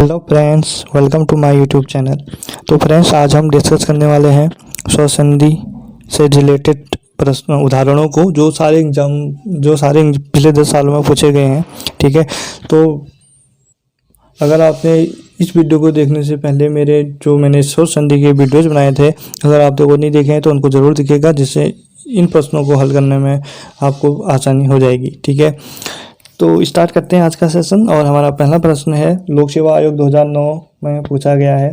Hello friends, welcome to my YouTube channel. तो friends, आज हम डिस्कस करने वाले हैं स्वसंधि से रिलेटेड प्रश्न उदाहरणों को जो सारे पिछले 10 सालों में पूछे गए हैं। ठीक है, तो अगर आपने इस वीडियो को देखने से पहले मैंने स्वसंधि के वीडियोज बनाए थे, अगर आप लोगों ने देखे हैं तो उनको ज़रूर दिखेगा, जिससे इन प्रश्नों को हल करने में आपको आसानी हो जाएगी। ठीक है, तो स्टार्ट करते हैं आज का सेशन। और हमारा पहला प्रश्न है, लोक सेवा आयोग 2009 में पूछा गया है,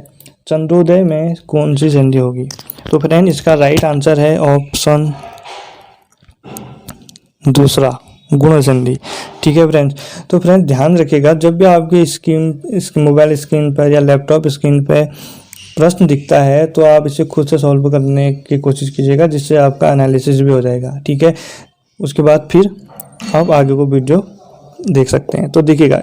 चंद्रोदय में कौन सी संधि होगी? तो फ्रेंड, इसका राइट आंसर है ऑप्शन दूसरा, गुण संधि। ठीक है फ्रेंड्स, तो फ्रेंड्स ध्यान रखिएगा, जब भी आपकी मोबाइल स्क्रीन पर या लैपटॉप स्क्रीन पर प्रश्न दिखता है तो आप इसे खुद से सॉल्व करने की कोशिश कीजिएगा, जिससे आपका एनालिसिस भी हो जाएगा। ठीक है, उसके बाद फिर आप आगे को वीडियो देख सकते हैं। तो देखिएगा,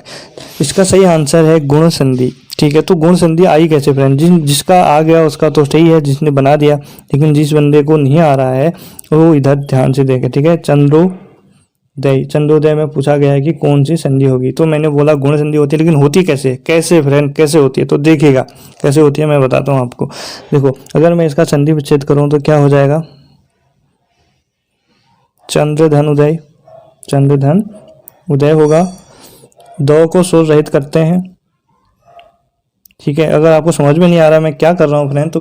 इसका सही आंसर है गुण संधि। ठीक है, तो गुण संधि आई कैसे फ्रेंड? जिसका आ गया उसका तो सही है, जिसने बना दिया, लेकिन जिस बंदे को नहीं आ रहा है वो इधर ध्यान से देखे। ठीक है, चंद्रोदय में पूछा गया है कि कौन सी संधि होगी, तो मैंने बोला गुण संधि होती है, लेकिन होती कैसे फ्रेंड, कैसे होती है? तो देखिएगा कैसे होती है, मैं बताता हूँ आपको। देखो, अगर मैं इसका संधि विच्छेद करूँ तो क्या हो जाएगा? चंद्रधन उदय होगा। दो को शोर रहित करते हैं। ठीक है, अगर आपको समझ में नहीं आ रहा मैं क्या कर रहा हूँ फ्रेंड, तो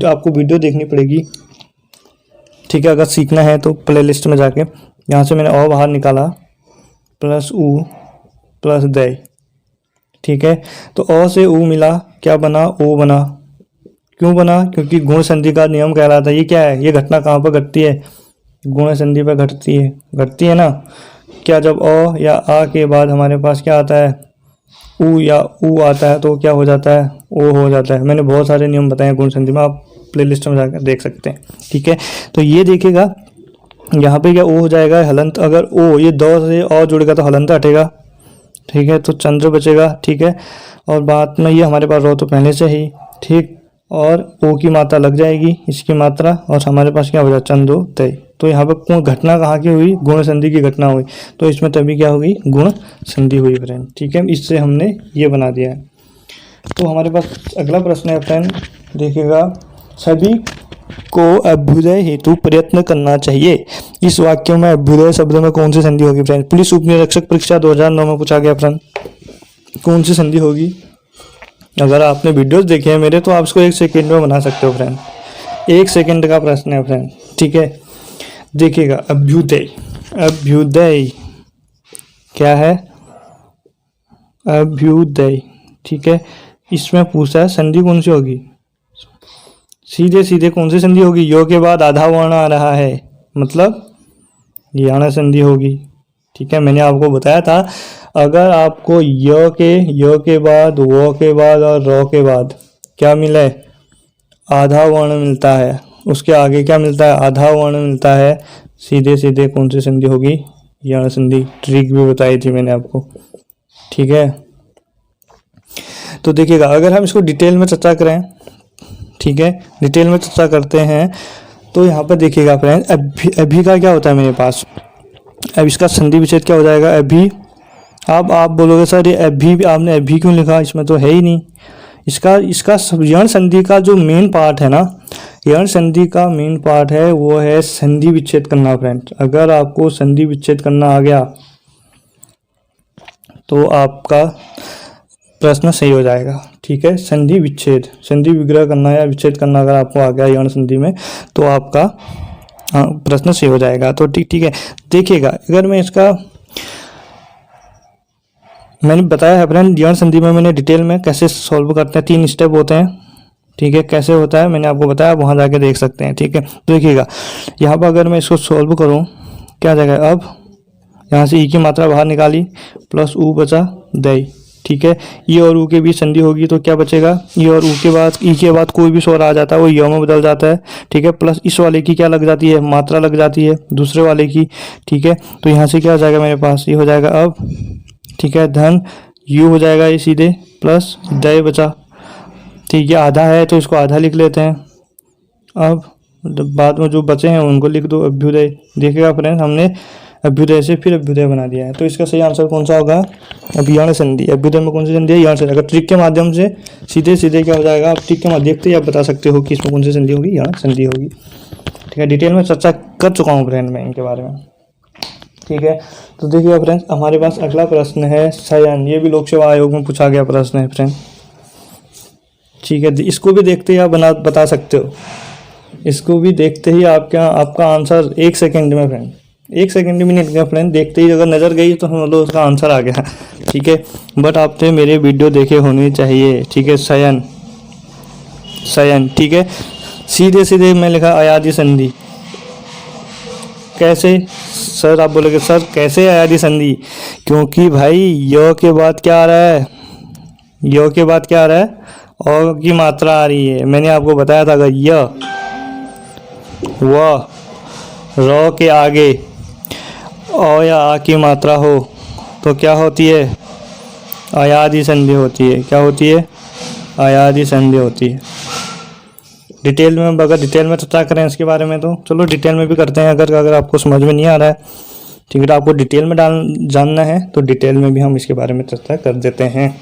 आपको वीडियो देखनी पड़ेगी। ठीक है, अगर सीखना है तो प्लेलिस्ट में जाके यहाँ से मैंने अ बाहर निकाला, प्लस उ प्लस दय। ठीक है, तो अ से उ मिला, क्या बना? ओ बना। क्यों बना? क्योंकि गुण संधि का नियम कह रहा था। ये क्या है? ये घटना कहाँ पर घटती है? गुण संधि पर घटती है ना। क्या जब अ या आ के बाद हमारे पास क्या आता है? उ या उ आता है, तो क्या हो जाता है? ओ हो जाता है। मैंने बहुत सारे नियम बताए हैं गुण संधि में, आप प्लेलिस्ट में जाकर देख सकते हैं। ठीक है, तो ये देखिएगा, यहाँ पे क्या ओ हो जाएगा हलंत। अगर ओ ये दो से अ जुड़ेगा तो हलंत हटेगा। ठीक है, तो चंद्र बचेगा। ठीक है, और बाद में ये हमारे पास रो तो पहले से ही, ठीक, और ओ की मात्रा लग जाएगी, इसकी मात्रा, और हमारे पास क्या हो जाए? चंद्रोदय। तो यहाँ पर कौन घटना कहाँ की हुई? गुण संधि की घटना हुई, तो इसमें तभी क्या हुई? गुण संधि हुई फ्रेंड। ठीक है, इससे हमने ये बना दिया है। तो हमारे पास अगला प्रश्न है फ्रेंड, देखिएगा, सभी को अभ्युदय हेतु प्रयत्न करना चाहिए। इस वाक्य में अभ्युदय शब्द में कौन सी संधि होगी फ्रेंड? पुलिस उप निरीक्षक परीक्षा 2009 में पूछा गया फ्रेंड, कौन सी संधि होगी? अगर आपने वीडियोस देखे हैं मेरे, तो आप इसको 1 सेकेंड में बना सकते हो फ्रेंड। 1 सेकेंड का प्रश्न है फ्रेंड। ठीक है, देखिएगा, अभ्युदय क्या है? अभ्युदय। ठीक है, इसमें पूछा है संधि कौन सी होगी? सीधे कौन सी संधि होगी? यो के बाद आधा वर्ण आ रहा है, मतलब यण संधि होगी। ठीक है, मैंने आपको बताया था, अगर आपको य के बाद, वो के बाद और रो के बाद क्या मिले? आधा वर्ण मिलता है। उसके आगे क्या मिलता है? आधा वर्ण मिलता है। सीधे कौन सी संधि होगी? यण संधि। ट्रिक भी बताई थी मैंने आपको। ठीक है, तो देखिएगा, अगर हम इसको डिटेल में चर्चा करें, ठीक है, डिटेल में चर्चा करते हैं, तो यहाँ पर देखिएगा फ्रेंड, अभी का क्या होता है मेरे पास? अब इसका संधि विच्छेद क्या हो जाएगा? अभी। अब आप बोलोगे सर ये अभी आपने अभी क्यों लिखा? इसमें तो है ही नहीं। इसका यण संधि का जो मेन पार्ट है ना, यण संधि का मेन पार्ट है वो है संधि विच्छेद करना फ्रेंड। अगर आपको संधि विच्छेद करना आ गया तो आपका प्रश्न सही हो जाएगा। ठीक है, संधि विग्रह करना या विच्छेद करना अगर आपको आ गया यण संधि में, तो आपका प्रश्न सही हो जाएगा। तो ठीक है, देखिएगा, अगर मैं इसका मैंने बताया है फ्रेंड, यण संधि में मैंने डिटेल में कैसे सॉल्व करते हैं, 3 स्टेप होते हैं। ठीक है, कैसे होता है मैंने आपको बताया, वहाँ जाके देख सकते हैं। ठीक है, तो देखिएगा, यहाँ पर अगर मैं इसको सॉल्व करूँ क्या आ जाएगा? अब यहाँ से ई की मात्रा बाहर निकाली, प्लस उ बचा दय। ठीक है, ई और ऊ के बीच संधि होगी तो क्या बचेगा? ई और ऊ के बाद, ई के बाद कोई भी स्वर आ जाता है वो य में बदल जाता है। ठीक है, प्लस इस वाले की क्या लग जाती है? मात्रा लग जाती है दूसरे वाले की। ठीक है, तो यहाँ से क्या हो जाएगा मेरे पास? ये हो जाएगा अब। ठीक है, धन यू हो जाएगा ये सीधे, प्लस दय बचा। ठीक है, आधा है तो इसको आधा लिख लेते हैं। अब बाद में जो बचे हैं उनको लिख दो, अभ्युदय। देखिएगा फ्रेंड, हमने अभ्युदय से फिर अभ्युदय बना दिया है। तो इसका सही आंसर कौन सा होगा? अभियान संधि। अभ्युदय में कौन सी संधि है? यान संधि। अगर ट्रिक के माध्यम से सीधे सीधे क्या हो जाएगा, आप ट्रिक के माध्यम देखते ही आप बता सकते हो कि इसमें कौन सी संधि होगी, यान संधि होगी। ठीक है, डिटेल में चर्चा कर चुका हूँ फ्रेंड मैं इनके बारे में। ठीक है, तो देखिए फ्रेंड्स हमारे पास अगला प्रश्न है शयन। ये भी लोक सेवा आयोग में पूछा गया प्रश्न है फ्रेंड। ठीक है, इसको भी देखते ही आप बता सकते हो। इसको भी देखते ही आपका आंसर 1 सेकंड में फ्रेंड, 1 सेकंड भी नहीं लगेगा फ्रेंड। देखते ही अगर नज़र गई तो हम लोग उसका आंसर आ गया। ठीक है, बट आपने मेरे वीडियो देखे होने चाहिए। ठीक है, शयन शयन। ठीक है, सीधे सीधे मैं लिखा अयादि संधि। कैसे सर? आप बोलोगे सर कैसे अयादि संधि? क्योंकि भाई य के बाद क्या आ रहा है? य के बाद क्या आ रहा है? अ की मात्रा आ रही है। मैंने आपको बताया था अगर य व र के आगे अ या आ की मात्रा हो तो क्या होती है? अयादि संधि होती है। क्या होती है? अयादि संधि होती है। डिटेल में अगर डिटेल में चर्चा करें इसके बारे में तो चलो डिटेल में भी करते हैं। अगर आपको समझ में नहीं आ रहा है, ठीक है, तो आपको डिटेल में जानना है तो डिटेल में भी हम इसके बारे में चर्चा कर देते हैं।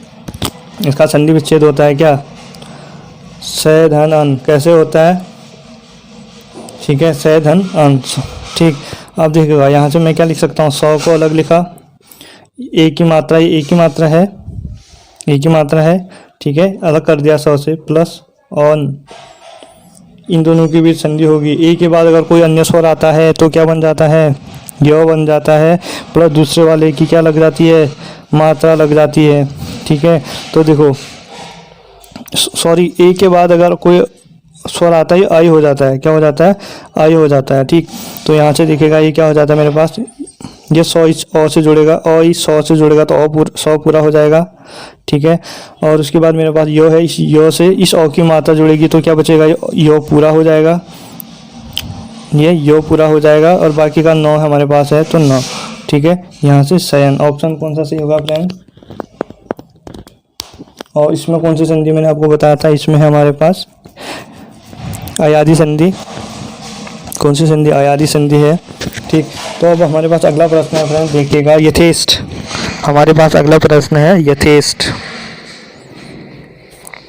इसका संधि विच्छेद होता है क्या? स धन अन। कैसे होता है? ठीक है, स धन अन। ठीक, अब देखिएगा यहाँ से मैं क्या लिख सकता हूँ? 100 को अलग लिखा, एक ही मात्रा है, एक ही मात्रा है। ठीक है, अलग कर दिया 100 से, प्लस ऑन। इन दोनों के बीच संधि होगी। ए के बाद अगर कोई अन्य स्वर आता है तो क्या बन जाता है? य बन जाता है, प्लस दूसरे वाले की क्या लग जाती है? मात्रा लग जाती है। ठीक है, तो देखो सॉरी, ए के बाद अगर कोई स्वर आता है आई हो जाता है। क्या हो जाता है? आई हो जाता है। ठीक, तो यहाँ से दिखेगा ये क्या हो जाता है मेरे पास? ये 100 इस अ से जुड़ेगा, अ इस 100 से जुड़ेगा तो 100 पूरा हो जाएगा। ठीक है, और उसके बाद मेरे पास यो है, इस यो से इस अ की मात्रा जुड़ेगी तो क्या बचेगा? यो पूरा हो जाएगा, ये यो पूरा हो जाएगा और बाकी का 9 हमारे पास है तो 9। ठीक है, यहाँ से शयन। ऑप्शन कौन सा सही होगा फ्रेंड? और इसमें कौन सी संधि मैंने आपको बताया था? इसमें है हमारे पास अयादि संधि। कौन सी संधि? अयादि संधि है। ठीक, तो अब हमारे पास अगला प्रश्न है फ्रेंड, देखिएगा यथेष्ट। हमारे पास अगला प्रश्न है यथेष्ट।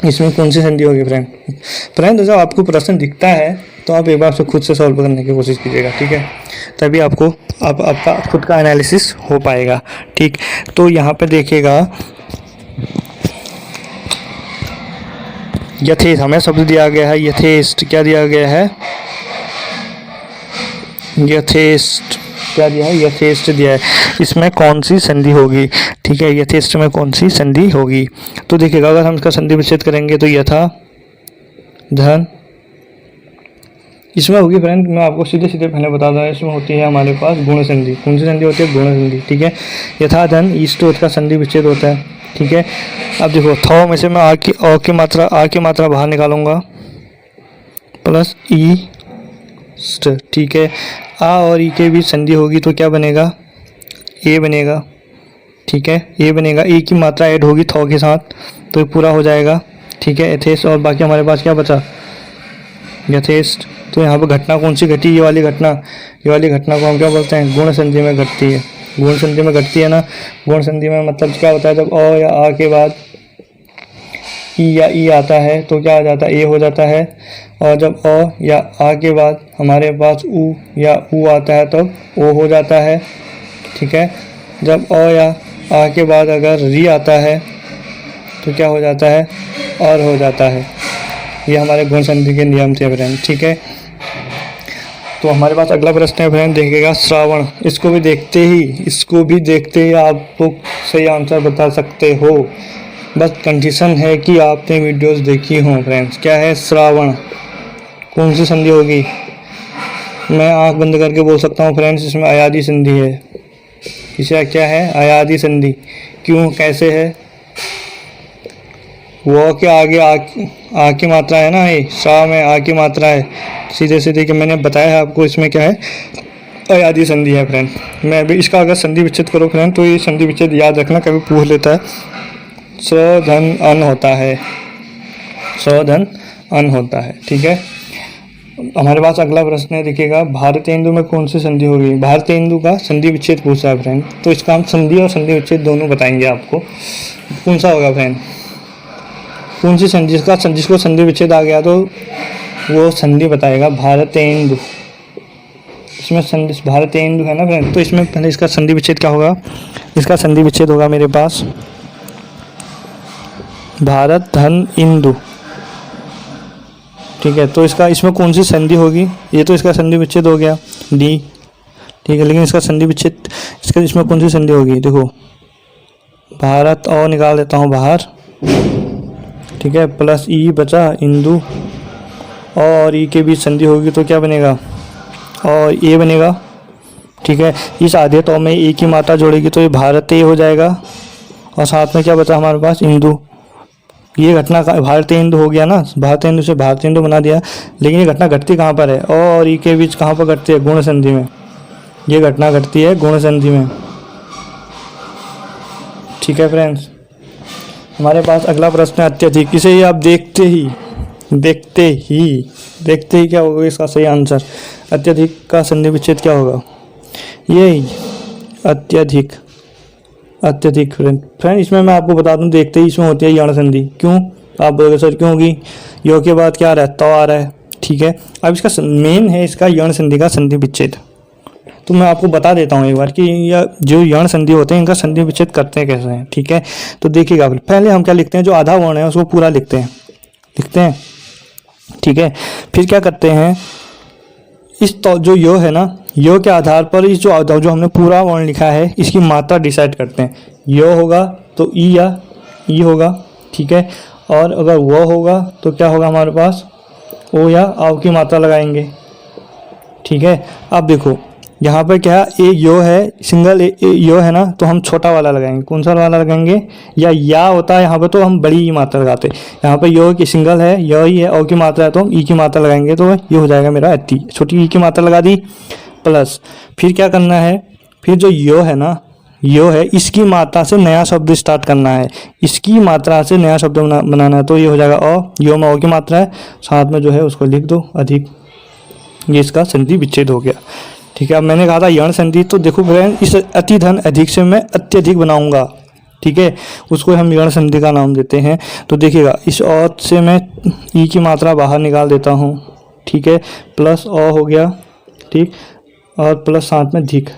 इसमें कौन सी संधि होगी फ्रेंड? फ्रेंड जब आपको प्रश्न दिखता है तो आप एक बार से खुद से सॉल्व करने की कोशिश कीजिएगा। ठीक है, तभी आपको आपका खुद का एनालिसिस हो पाएगा। ठीक, तो यहाँ पे देखिएगा यथेष्ट हमें शब्द दिया गया है। यथेष्ट क्या दिया गया है? यथेष्ट क्या दिया है? यथेष्ट दिया है। इसमें कौन सी संधि होगी? ठीक है, यथेष्ट में कौन सी संधि होगी? तो देखिएगा अगर हम इसका संधि विच्छेद करेंगे तो यथा धन इसमें होगी फ्रेंड। मैं आपको सीधे सीधे पहले बता दूँ, इसमें होती है हमारे पास गुण संधि। कौन सी संधि होती है? गुण संधि। ठीक है, यथा धन ईस्ट का संधि विच्छेद होता है। ठीक है, अब देखो थ में से मैं आ की मात्रा बाहर निकालूंगा, प्लस ई। ठीक है, आ और ई के बीच संधि होगी तो क्या बनेगा? ए बनेगा। ठीक है, ए बनेगा, ए की मात्रा ऐड होगी थ के साथ तो ये पूरा हो जाएगा। ठीक है, यथेष्ट। और बाकी हमारे पास क्या बचा? यथेष्ट। तो यहाँ पर घटना कौन सी घटी? ये वाली घटना को हम क्या बोलते हैं? गुण संधि में घटती है। गुण संधि में घटती है ना। गुण संधि में मतलब क्या होता है? जब अ या आ के बाद ई या ई आता है तो क्या आ जाता है? ए हो जाता है। और जब अ या आ के बाद हमारे पास उ या उ आता है तब ओ हो जाता है। ठीक है, जब अ या आ के बाद अगर री आता है तो क्या हो जाता है? और हो जाता है। ये हमारे गुण संधि के नियम थे फ्रेंड। ठीक है, तो हमारे पास अगला प्रश्न है फ्रेंड, देखिएगा श्रावण। इसको भी देखते ही आप लोग सही आंसर बता सकते हो। बस कंडीशन है कि आपने वीडियोस देखी हों फ्रेंड्स। क्या है? श्रावण। कौन सी संधि होगी? मैं आंख बंद करके बोल सकता हूँ फ्रेंड्स, इसमें अयादि संधि है। इसे क्या है? अयादि संधि। क्यों? कैसे है? वो के आगे आ की मात्रा है ना, ये शा में आ की मात्रा है। सीधे सीधे कि मैंने बताया है आपको, इसमें क्या है? अयादि संधि है फ्रेंड। मैं अभी इसका अगर संधि विच्छेद करो फ्रेंड तो ये संधि विच्छेद याद रखना, कभी पूछ लेता है। स धन अन होता है, स धन अन होता है। ठीक है, हमारे पास अगला प्रश्न है, देखिएगा भारतेंदु में कौन सी संधि होगी। भारतेंदु का संधि विच्छेद पूछा है फ्रेंड, तो इसका हम संधि और संधि विच्छेद दोनों बताएंगे आपको। कौन सा होगा फ्रेंड, कौन सी संधि, जिसको संधि विच्छेद आ गया तो वो संधि बताएगा भारतेंदु। इसमें संधि भारतेंदु है ना फ्रेंड, तो इसमें पहले इसका संधि विच्छेद क्या होगा। इसका संधि विच्छेद होगा मेरे पास भारत धन इंदु, ठीक है। तो इसमें कौन सी संधि होगी, ये तो इसका संधि विच्छेद हो गया डी, ठीक है। लेकिन इसका संधि विच्छेद, इसमें कौन सी संधि होगी, देखो भारत और निकाल देता हूँ बाहर, ठीक है, प्लस ई बचा इंदु, और ई के बीच संधि होगी तो क्या बनेगा, और ए बनेगा, ठीक है। इस आधे तो में ए की मात्रा जोड़ेगी तो ये भारत ए हो जाएगा, और साथ में क्या बचा हमारे पास इंदु। ये घटना का भारतेंदु हो गया ना, भारतेंदु से भारतेंदु बना दिया। लेकिन ये घटना घटती कहाँ पर है, और ई के बीच कहाँ पर घटती है, गुण संधि में। ये घटना घटती है गुण संधि में, ठीक है फ्रेंड्स। हमारे पास अगला प्रश्न है अत्यधिक। इसे आप देखते ही क्या होगा इसका सही आंसर। अत्यधिक का संधि विच्छेद क्या होगा, ये अत्यधिक फ्रेंड। इसमें मैं आपको बता दूं, देखते ही इसमें होती है यण संधि। क्यों, आप बोलोगे सर क्यों होगी, यो के बाद क्या आ रहा है, तो आ रहा है, ठीक है। अब इसका मेन है इसका यण संधि का संधि विच्छेद। तो मैं आपको बता देता हूँ एक बार कि यह जो यण संधि होते हैं इनका संधि विच्छेद करते हैं कैसे हैं, ठीक है। तो देखिएगा पहले हम क्या लिखते हैं, जो आधा वर्ण है उसको पूरा लिखते हैं, ठीक है। फिर क्या करते हैं, इस तो जो यो है ना, यो के आधार पर इस जो हमने पूरा वर्ण लिखा है इसकी मात्रा डिसाइड करते हैं। यो होगा तो ई या ई होगा, ठीक है। और अगर वो होगा तो क्या होगा हमारे पास, ओ या आव की मात्रा लगाएंगे, ठीक है। अब देखो यहाँ पर क्या ए यो है, सिंगल यो है ना, तो हम छोटा वाला लगाएंगे। कौन सा वाला लगाएंगे, या होता है यहाँ पे तो हम बड़ी की मात्रा लगाते हैं। यहाँ पे यो की सिंगल है, यो ही है, ओ की मात्रा है तो हम ई की मात्रा लगाएंगे, तो ये हो जाएगा मेरा अति। छोटी ई की मात्रा लगा दी, प्लस फिर क्या करना है, फिर जो यो है ना, यो है, इसकी मात्रा से नया शब्द स्टार्ट करना है, इसकी मात्रा से नया शब्द बनाना है। तो ये हो जाएगा ओ, यो में ओ की मात्रा है, साथ में जो है उसको लिख दो अधिक। ये इसका संधि विच्छेद हो गया, ठीक है। अब मैंने कहा था यण संधि, तो देखो फ्रेंड इस अति धन अधिक से मैं अत्यधिक बनाऊंगा, ठीक है। उसको हम यण संधि का नाम देते हैं। तो देखिएगा इस औ से मैं ई की मात्रा बाहर निकाल देता हूँ, ठीक है, प्लस ओ हो गया, ठीक, और प्लस साथ में धिक।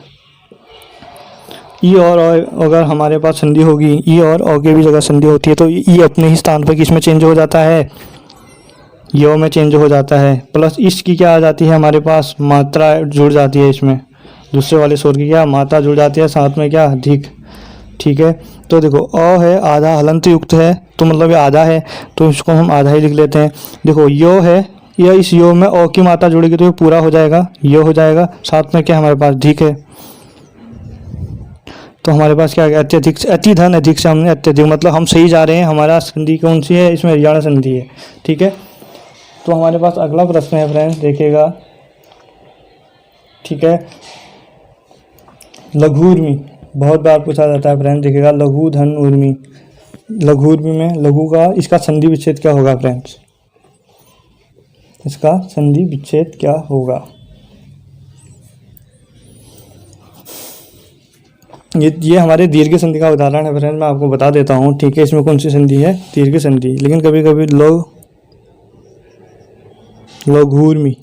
ई और अगर हमारे पास संधि होगी, ई और ओ के भी जगह संधि होती है, तो ई अपने ही स्थान पर किसमें चेंज हो जाता है, यो में चेंज हो जाता है। प्लस इसकी क्या आ जाती है हमारे पास, मात्रा जुड़ जाती है इसमें, दूसरे वाले स्वर की क्या मात्रा जुड़ जाती है, साथ में क्या अधिक, ठीक है। तो देखो अ है आधा हलंत युक्त है, तो मतलब ये आधा है, तो इसको हम आधा ही लिख लेते हैं। देखो यो है, या इस यो में ओ की मात्रा जुड़ेगी तो ये पूरा हो जाएगा, यो हो जाएगा, साथ में क्या हमारे पास धिक है। तो हमारे पास क्या आ गया, अत्यधिक से अति धन अधिक से हमने अत्यधिक, मतलब हम सही जा रहे हैं। हमारा संधि कौन सी है, इसमें यण संधि है, ठीक है। तो हमारे पास अगला प्रश्न है फ्रेंड्स, देखिएगा, ठीक है। लघु ऊर्मी बहुत बार पूछा जाता है फ्रेंड्स, देखिएगा लघु धन ऊर्मी। लघु ऊर्मी में लघु का इसका संधि विच्छेद क्या होगा फ्रेंड्स, इसका संधि विच्छेद क्या होगा। ये हमारे दीर्घ संधि का उदाहरण है फ्रेंड, मैं आपको बता देता हूँ, ठीक है। इसमें कौन सी संधि है, दीर्घ संधि। लेकिन कभी कभी लघुर्मी,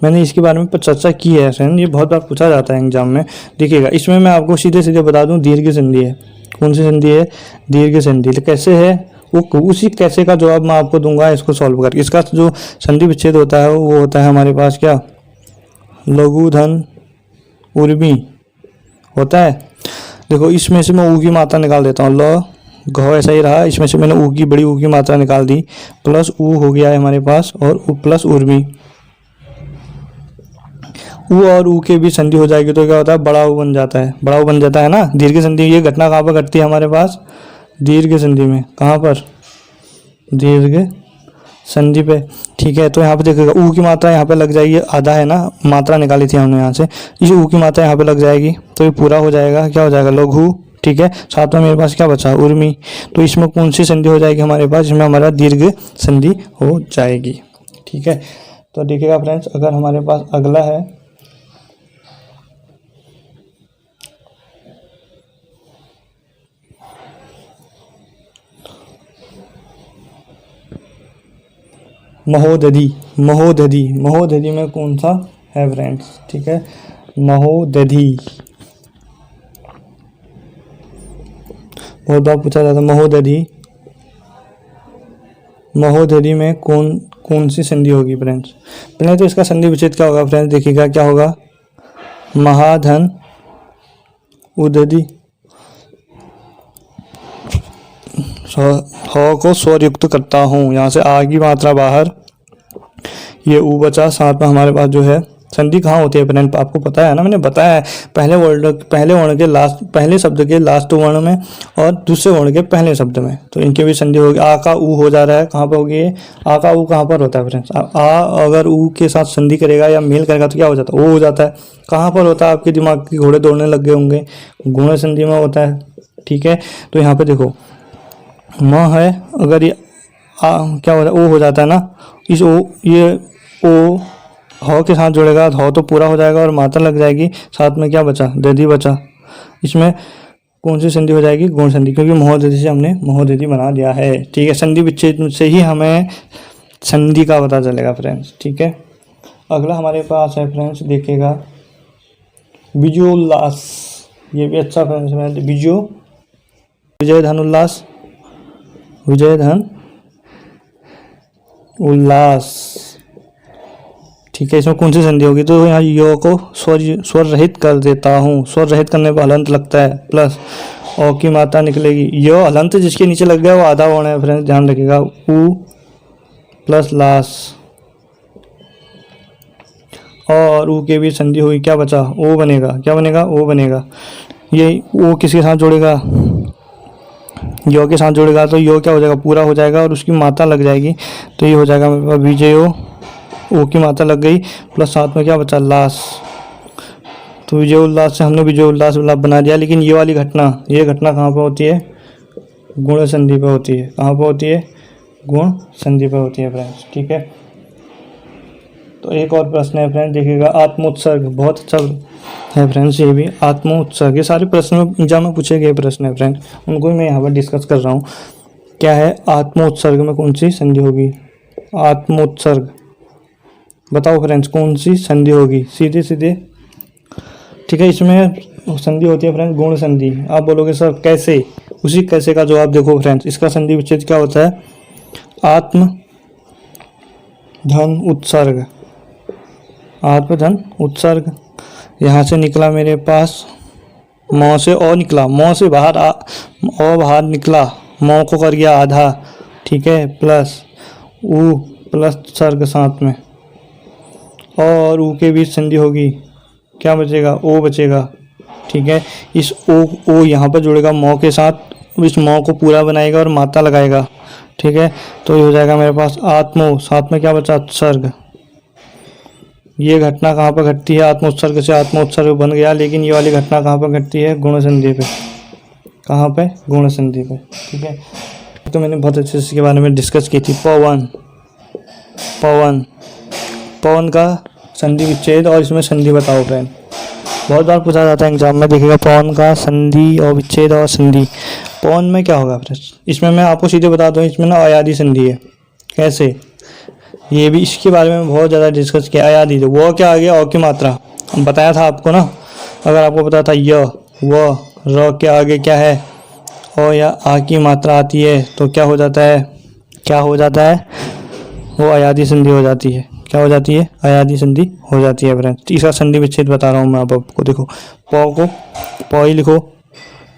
मैंने इसके बारे में चर्चा की है फ्रेंड, ये बहुत बार पूछा जाता है एग्जाम में। देखिएगा इसमें मैं आपको सीधे बता दूं, दीर्घ संधि है। कौन सी संधि है, दीर्घ संधि। तो कैसे है वो, उसी कैसे का जवाब मैं आपको दूंगा इसको सॉल्व करके। इसका जो संधि विच्छेद होता है वो होता है हमारे पास क्या, लघु धन उर्मी होता है। देखो इसमें से मैं ऊ की मात्रा निकाल देता हूँ, ल घ ऐसा ही रहा, इसमें से मैंने ऊ की बड़ी ऊ की मात्रा निकाल दी, प्लस ऊ हो गया है हमारे पास, और ऊ प्लस उर्मी। ऊ और ऊ के भी संधि हो जाएगी तो क्या होता है, बड़ा ऊ बन जाता है, बड़ा ऊ बन जाता है ना। दीर्घ संधि, ये घटना कहाँ पर घटती है हमारे पास, दीर्घ संधि में। कहाँ पर, दीर्घ संधि पे, ठीक है। तो यहाँ पे देखिएगा ऊ की मात्रा यहाँ पे लग जाएगी, आधा है ना, मात्रा निकाली थी हमने यहाँ से, इस ऊ की मात्रा यहाँ पे लग जाएगी, तो ये पूरा हो जाएगा, क्या हो जाएगा, लघु, ठीक है। साथ में मेरे पास क्या बचा, उर्मी। तो इसमें कौन सी संधि हो जाएगी हमारे पास, इसमें हमारा दीर्घ संधि हो जाएगी, ठीक है। तो देखिएगा फ्रेंड्स, अगर हमारे पास अगला है महोदधि। महोदधि, महोदधि में कौन सा है फ्रेंड्स? ठीक है, महोदधि बहुत बार पूछा जाता है महोदधि। महोदधि में कौन सी संधि होगी फ्रेंड्स? पहले तो इसका संधि विच्छेद क्या होगा फ्रेंड्स? देखिएगा क्या होगा, महाधन उदधि। ह को स्वर युक्त करता हूँ, यहाँ से आ की मात्रा बाहर, ये ऊ बचा, साथ में हमारे पास जो है संधि कहाँ होती है फ्रेंड? आपको पता है ना, मैंने बताया है, पहले वर्ण के लास्ट, पहले शब्द के लास्ट वर्ण में और दूसरे वर्ण के पहले शब्द में, तो इनके भी संधि होगी। आ का ऊ हो जा रहा है, कहाँ पर होगी? आ का ऊ कहाँ पर होता है फ्रेंड्स? आ अगर ऊ के साथ संधि करेगा या मेल करेगा तो क्या हो जाता है? ओ हो जाता है। कहाँ पर होता है? आपके दिमाग के घोड़े दौड़ने लग गए होंगे, गुण संधि में होता है। ठीक है, तो यहाँ पे देखो म है, अगर ये क्या होता है? ओ हो जाता है ना, इस ओ, ये ओ ह के साथ जुड़ेगा, ह तो पूरा हो जाएगा और मात्रा लग जाएगी, साथ में क्या बचा? दधि बचा। इसमें कौन सी संधि हो जाएगी? गुण संधि, क्योंकि महोदधि से हमने महोदधि बना दिया है। ठीक है, संधि विच्छेद से ही हमें संधि का पता चलेगा फ्रेंड्स। ठीक है, अगला हमारे पास है फ्रेंड्स, देखिएगा विजयोल्लास। ये भी अच्छा फ्रेंड्स है, विजय धन उल्लास, विजय धन उल्लास। ठीक है, इसमें कौन सी संधि होगी? तो यहाँ यो को स्वर रहित कर देता हूँ। स्वर रहित करने पर हलंत लगता है, प्लस ओ की मात्रा निकलेगी। यो हलंत जिसके नीचे लग गया वो आधा वर्ण है फ्रेंड्स, ध्यान रखिएगा। ऊ प्लस लास, और ऊ के भी संधि हुई, क्या बचा? ओ बनेगा। क्या बनेगा? ओ बनेगा। ये ओ किसके साथ जोड़ेगा? यो के साथ जोड़ेगा, तो यो क्या हो जाएगा? पूरा हो जाएगा और उसकी मात्रा लग जाएगी, तो ये हो जाएगा मेरे पास विजयो। ओ की मात्रा लग गई, प्लस साथ में क्या बचा? लास। तो विजय उल्लास से हमने विजय उल्लास बना दिया। लेकिन ये वाली घटना, ये घटना कहाँ पर होती है? गुण संधि पर होती है। कहाँ पर होती है? गुण संधि पर होती है फ्रेंड्स। ठीक है, तो एक और प्रश्न है फ्रेंड्स, देखिएगा आत्मोत्सर्ग। बहुत अच्छा है फ्रेंड्स, ये भी आत्मोत्सर्ग। ये सारे प्रश्न एग्जाम में पूछे गए प्रश्न है फ्रेंड, उनको मैं यहाँ पर डिस्कस कर रहा हूँ। क्या है? आत्मोत्सर्ग में कौन सी संधि होगी? आत्मोत्सर्ग बताओ फ्रेंड्स, कौन सी संधि होगी? सीधे सीधे। ठीक है, इसमें संधि होती है फ्रेंड्स गुण संधि। आप बोलोगे सर कैसे? उसी कैसे का जवाब देखो फ्रेंड्स, इसका संधि विच्छेद क्या होता है? आत्म धन उत्सर्ग। आत्म धन उत्सर्ग, यहाँ से निकला मेरे पास मौ से ओ निकला, मौ से बाहर ओ बाहर निकला, मौ को कर गया आधा। ठीक है, प्लस ऊ प्लस सर्ग साथ में, और ऊ के बीच संधि होगी, क्या बचेगा? ओ बचेगा। ठीक है, इस ओ यहाँ पर जुड़ेगा मौ के साथ, इस मौ को पूरा बनाएगा और मात्रा लगाएगा। ठीक है, तो ये हो जाएगा मेरे पास आत्मो, साथ में क्या बचा? उत्सर्ग। ये घटना कहाँ पर घटती है? आत्मोत्सर्ग से आत्मोत्सर्ग बन गया, लेकिन ये वाली घटना कहाँ पर घटती है? गुण संधि पे। कहाँ पे? गुण संधि पे। ठीक है, तो मैंने बहुत अच्छे से इसके बारे में डिस्कस की थी। पवन, पवन, पवन का संधि विच्छेद और इसमें संधि बताओ फ्रेंड। बहुत बार पूछा जाता है एग्जाम में, देखिएगा पवन का संधि और विच्छेद और संधि। पवन में क्या होगा फ्रेंड? इसमें मैं आपको सीधे बता दूं, इसमें ना अयादी संधि है। कैसे? ये भी इसके बारे में बहुत ज़्यादा डिस्कस किया। अयादी वो क्या आ गया? औ की मात्रा बताया था आपको ना। अगर आपको पता था य व र के आगे क्या है? ओ या आ की मात्रा आती है तो क्या हो जाता है? क्या हो जाता है? वो अयादी संधि हो जाती है। क्या हो जाती है? अयादी संधि हो जाती है फ्रेंड्स। तीसरा संधि विच्छेद बता रहा हूँ मैं आपको। देखो प को प ही लिखो।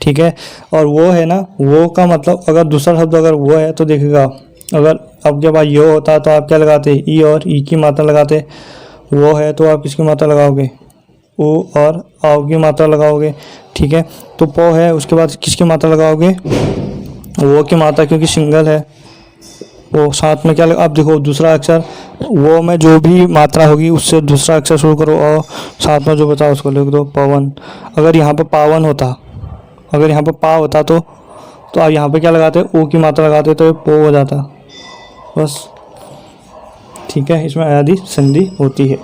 ठीक है, और वो है ना, वो का मतलब अगर दूसरा शब्द अगर वो है तो देखिएगा, अगर आपके पास यो होता तो आप क्या लगाते? ई और ई की मात्रा लगाते। वो है तो आप किसकी मात्रा लगाओगे? ओ और आओ की मात्रा लगाओगे। ठीक है, तो प है, उसके बाद किसकी मात्रा लगाओगे? वो की मात्रा, क्योंकि सिंगल है। वो साथ में क्या लगा? अब देखो दूसरा अक्षर वो में जो भी मात्रा होगी उससे दूसरा अक्षर शुरू करो और साथ में जो बचा उसको लिख दो पवन। अगर यहाँ पर पावन होता, अगर यहाँ पर पा होता तो आप यहाँ पे क्या लगाते? ओ की मात्रा लगाते तो ये पो हो जाता। बस ठीक है, इसमें आदि संधि होती है।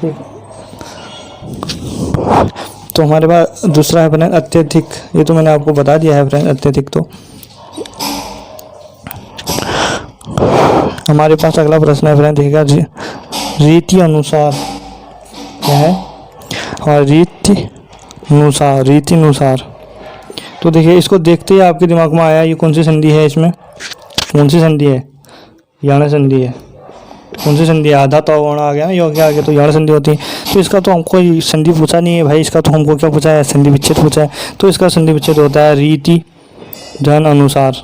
ठीक, तो हमारे पास दूसरा है फ्रेंड अत्यधिक। ये तो मैंने आपको बता दिया है फ्रेंड अत्यधिक। तो हमारे पास अगला प्रश्न है फ्रेंड, देखिएगा रीति अनुसार क्या है, और रीति अनुसार। तो देखिए, इसको देखते ही आपके दिमाग में आया ये कौन सी संधि है, इसमें कौन सी संधि है, यण संधि है। कौन सी संधि है, आधा तो वर्ण आ गया ना, यो के आगे तो यण संधि होती है। तो इसका तो हमको संधि पूछा नहीं है भाई, इसका तो हमको क्या पूछा है, संधि विच्छेद पूछा है। तो इसका संधि विच्छेद होता है रीति जन अनुसार।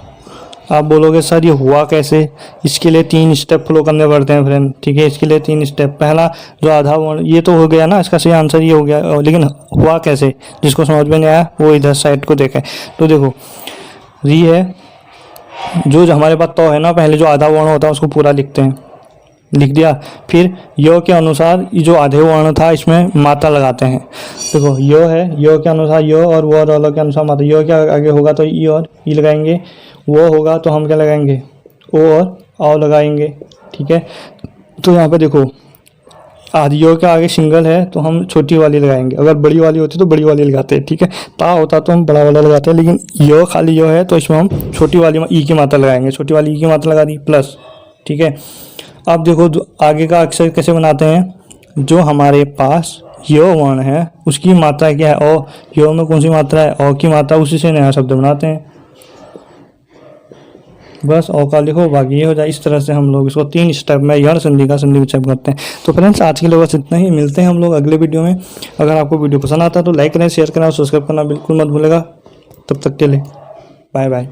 आप बोलोगे सर ये हुआ कैसे, इसके लिए 3 स्टेप फॉलो करने पड़ते हैं फ्रेंड। ठीक है, इसके लिए 3 स्टेप। पहला जो आधा वर्ण, ये तो हो गया ना, इसका सही आंसर ये हो गया, लेकिन हुआ कैसे, जिसको समझ में नहीं आया वो इधर साइड को देखें। तो देखो, री है, जो हमारे पास तो है ना, पहले जो आधा वर्ण होता है उसको पूरा लिखते हैं, लिख दिया। फिर यो के अनुसार जो आधे वर्ण था इसमें मात्रा लगाते हैं। देखो, यो है, यो के अनुसार यो, और वो और अलग के अनुसार मात्रा। यो के आगे होगा तो ई और ई लगाएंगे, वो होगा तो हम क्या लगाएंगे, ओ और आओ लगाएंगे। ठीक है, तो यहाँ पे देखो, आदि यो के आगे सिंगल है तो हम छोटी वाली लगाएंगे, अगर बड़ी वाली होती तो बड़ी वाली लगाते हैं। ठीक है, ता होता तो हम बड़ा वाला लगाते हैं, लेकिन यो खाली यो है तो इसमें हम छोटी वाली ई की मात्रा लगाएंगे। छोटी वाली ई की मात्रा लगा दी प्लस। ठीक है, अब देखो आगे का अक्षर कैसे बनाते हैं, जो हमारे पास यो वर्ण है उसकी मात्रा क्या है, ओ। यो में कौन सी मात्रा है, ओ की मात्रा, उसी से नया शब्द बनाते हैं। बस ओ का लिखो, बाकी ये हो जाए। इस तरह से हम लोग इसको 3 स्टेप में यण संधि का संधि विच्छेद करते हैं। तो फ्रेंड्स, आज के लिए बस इतना ही, मिलते हैं हम लोग अगले वीडियो में। अगर आपको वीडियो पसंद आता है तो लाइक करें, शेयर करें और सब्सक्राइब करना बिल्कुल मत भूलेगा। तब तक के लिए बाय बाय।